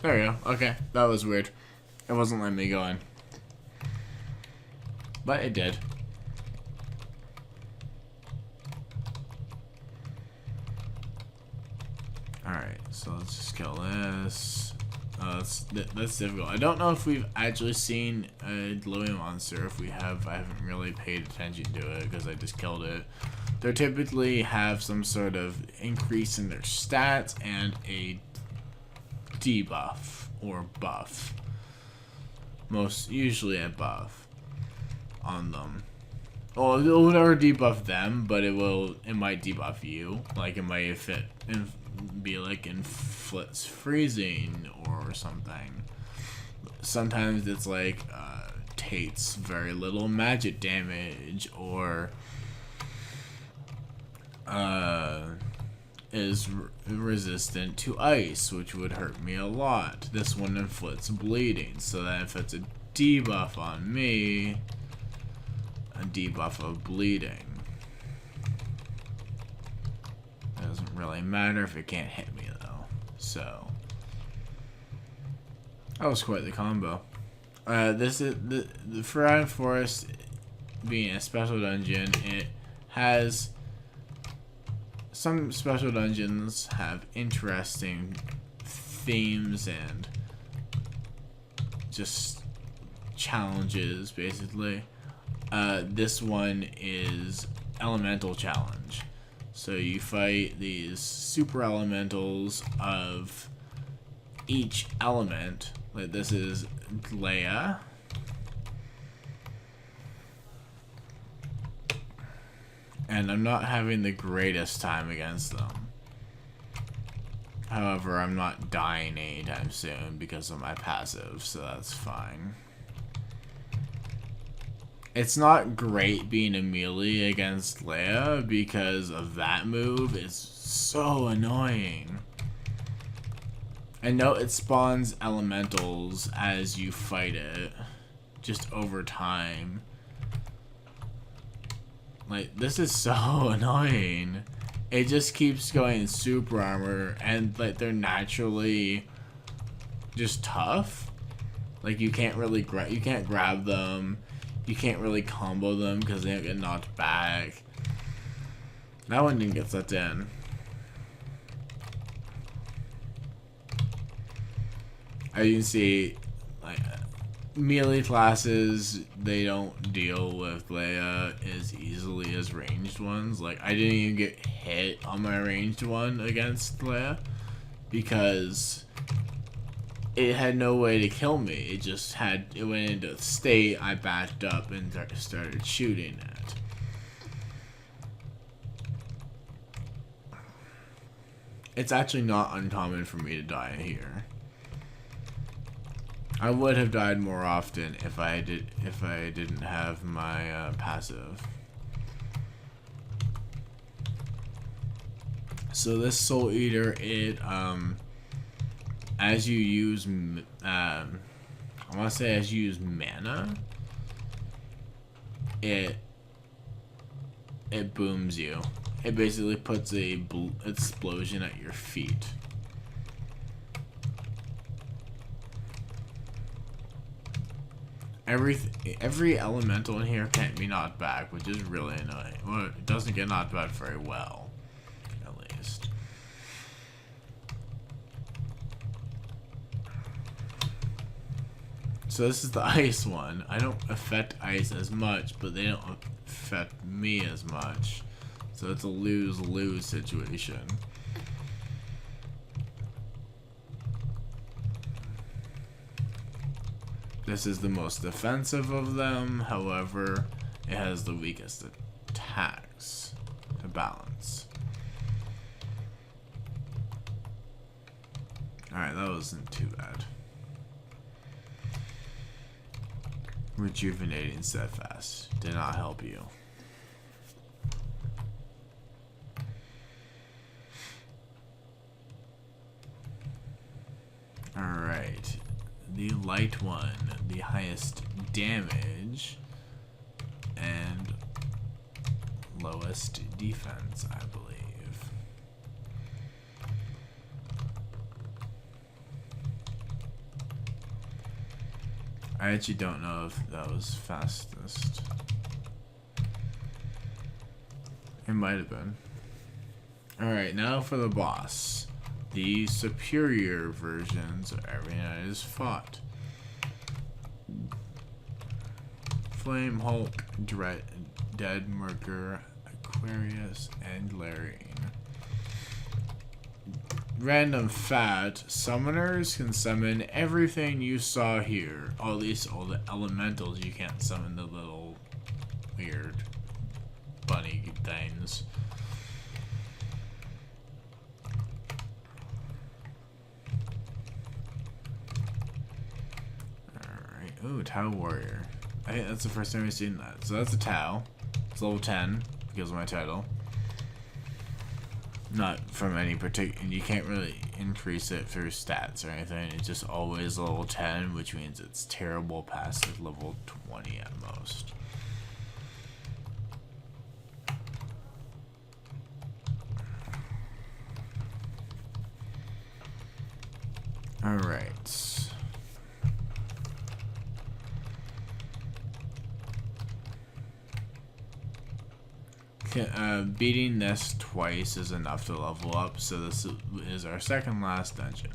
There we go. Okay, that was weird. It wasn't letting me go in. But it did. Alright, so let's just kill this. That's difficult. I don't know if we've actually seen a glowing monster. If we have, I haven't really paid attention to it because I just killed it. They typically have some sort of increase in their stats and a debuff or buff. Most usually a buff on them. Well, it will never debuff them, but it might debuff you. Like it might be like inflicts freezing or something. Sometimes it's like takes very little magic damage or is resistant to ice, which would hurt me a lot. This one inflicts bleeding, so that if it's a debuff on me, a debuff of bleeding. It doesn't really matter if it can't hit me though. So that was quite the combo. This is the Forgotten Forest being a special dungeon. It has some special dungeons have interesting themes and just challenges basically. This one is elemental challenge. So you fight these super elementals of each element. Like this is Leia. And I'm not having the greatest time against them. However, I'm not dying anytime soon because of my passive, so that's fine. It's not great being a melee against Leia because of that move. It's so annoying. I know it spawns elementals as you fight it, just over time. Like, this is so annoying. It just keeps going super armor, and like they're naturally just tough. Like you can't really grab them. You can't really combo them because they don't get knocked back. That one didn't get sucked in. As you can see, like melee classes, they don't deal with Leia as easily as ranged ones. Like I didn't even get hit on my ranged one against Leia because it had no way to kill me. It went into state, I backed up and started shooting it. It's actually not uncommon for me to die here. I would have died more often if I didn't have my passive. So this Soul Eater, it as you use I want to say as you use mana, it booms you. It basically puts a explosion at your feet. Every elemental in here can't be knocked back, which is really annoying. Well, it doesn't get knocked back very well, at least. So this is the ice one. I don't affect ice as much, but they don't affect me as much. So it's a lose-lose situation. This is the most defensive of them, however, it has the weakest attacks to balance. Alright, that wasn't too bad. Rejuvenating Steadfast did not help you. Alright. The light one, the highest damage and lowest defense, I believe. I actually don't know if that was fastest. It might have been. Alright, now for the boss. The superior versions of everything that is fought. Flame, Hulk, Dead Merker, Aquarius, and Larian. Random fact, summoners can summon everything you saw here. Or at least all the elementals. You can't summon the little weird bunny things. Alright. Ooh, Tau Warrior. I think that's the first time we've seen that. So that's a Tau. It's level 10 because of my title. Not from any particular, you can't really increase it through stats or anything. It's just always level 10, which means it's terrible past level 20 at most. Alright. Beating this twice is enough to level up, so this is our second last dungeon.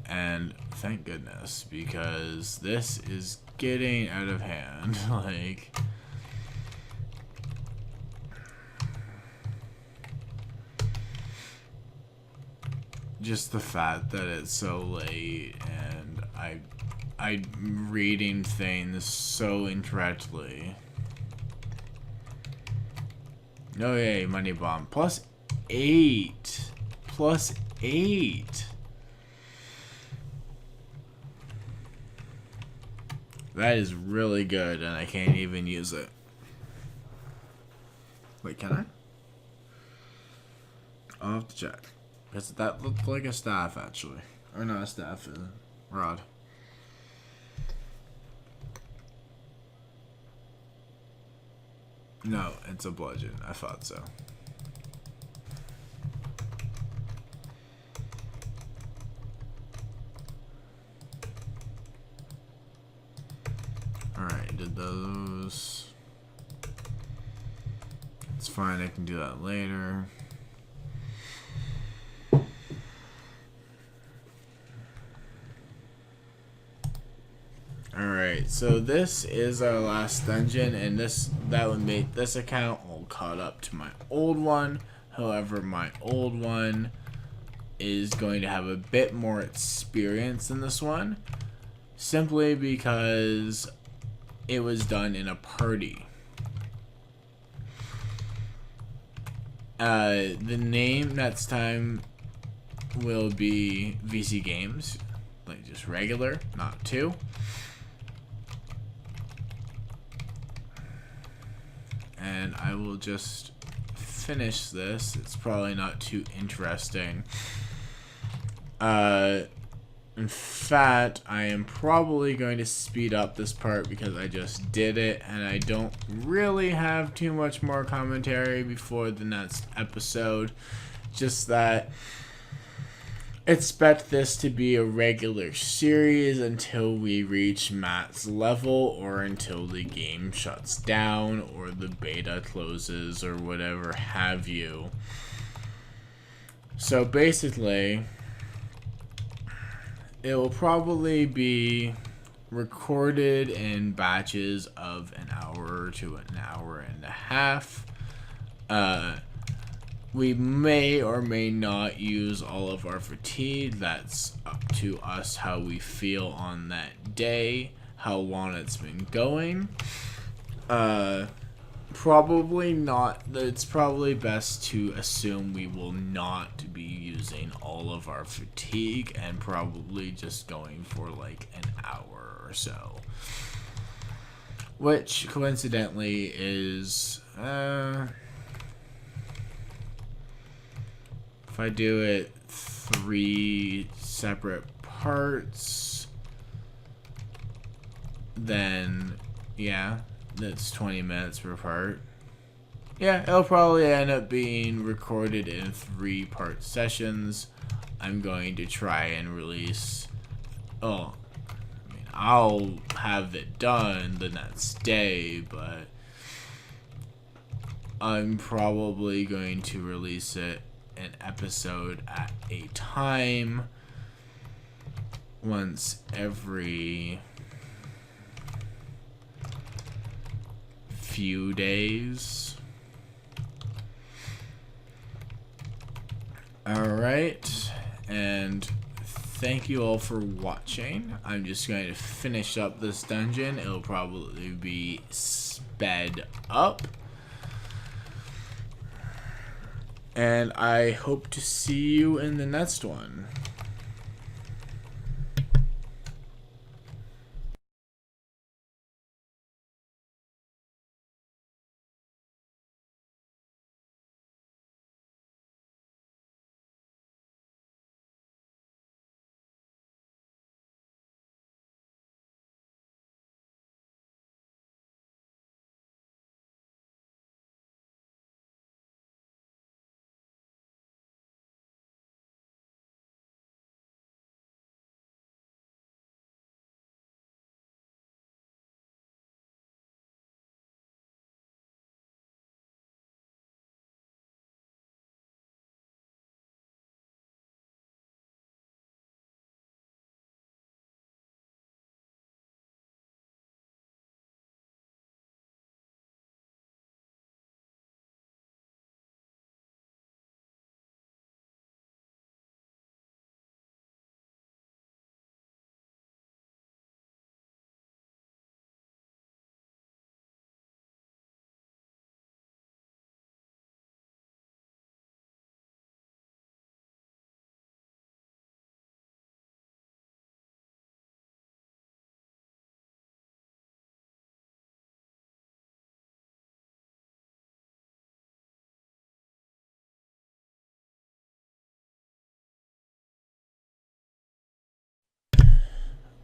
And thank goodness, because this is getting out of hand. Like, just the fact that it's so late and I'm reading things so incorrectly. No, yay, money bomb. +8. +8. That is really good, and I can't even use it. Wait, can I? I'll have to check. Because that looked like a staff, actually. Or not a staff, a rod. No, it's a bludgeon. I thought so. Alright, did those. It's fine, I can do that later. Alright, so this is our last dungeon, and that would make this account all caught up to my old one. However, my old one is going to have a bit more experience than this one, simply because it was done in a party. The name next time will be VC Games, like just regular, not 2. And I will just finish this. It's probably not too interesting. In fact, I am probably going to speed up this part because I just did it and I don't really have too much more commentary before the next episode. Just that expect this to be a regular series until we reach Matt's level, or until the game shuts down or the beta closes or whatever have you. So basically, it will probably be recorded in batches of an hour to an hour and a half. We may or may not use all of our fatigue. That's up to us how we feel on that day, how long it's been going. Probably not. It's probably best to assume we will not be using all of our fatigue and probably just going for like an hour or so. Which coincidentally is if I do it 3 separate parts, then yeah, that's 20 minutes per part. Yeah, it'll probably end up being recorded in 3-part sessions. I'm going to try and release, I'll have it done the next day, but I'm probably going to release it an episode at a time, once every few days. Alright, and thank you all for watching. I'm just going to finish up this dungeon. It'll probably be sped up. And I hope to see you in the next one.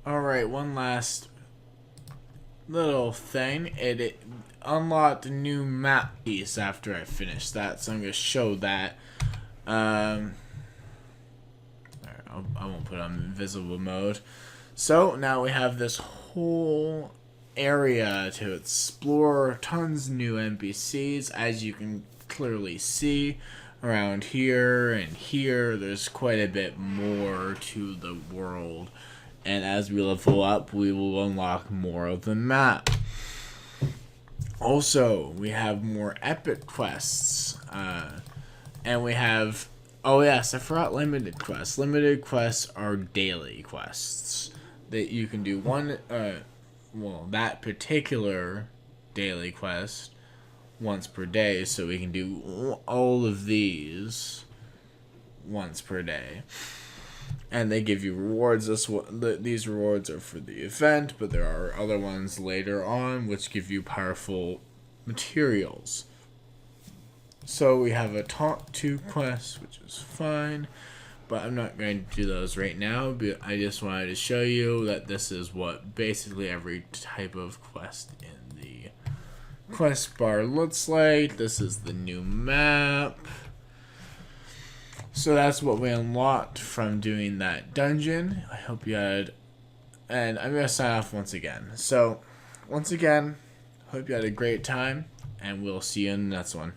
Alright, one last little thing. It unlocked a new map piece after I finished that, so I'm going to show that. I won't put it on invisible mode. So now we have this whole area to explore. Tons of new NPCs, as you can clearly see. Around here and here, there's quite a bit more to the world. And as we level up, we will unlock more of the map. Also, we have more epic quests. And we have... Oh yes, I forgot limited quests. Limited quests are daily quests that you can do one... well, that particular daily quest once per day. So we can do all of these once per day. And they give you rewards. These rewards are for the event, but there are other ones later on which give you powerful materials. So we have a talk to quest, which is fine, but I'm not going to do those right now. But I just wanted to show you that this is what basically every type of quest in the quest bar looks like. This is the new map. So that's what we unlocked from doing that dungeon. I hope you had... And I'm going to sign off once again. So, once again, hope you had a great time, and we'll see you in the next one.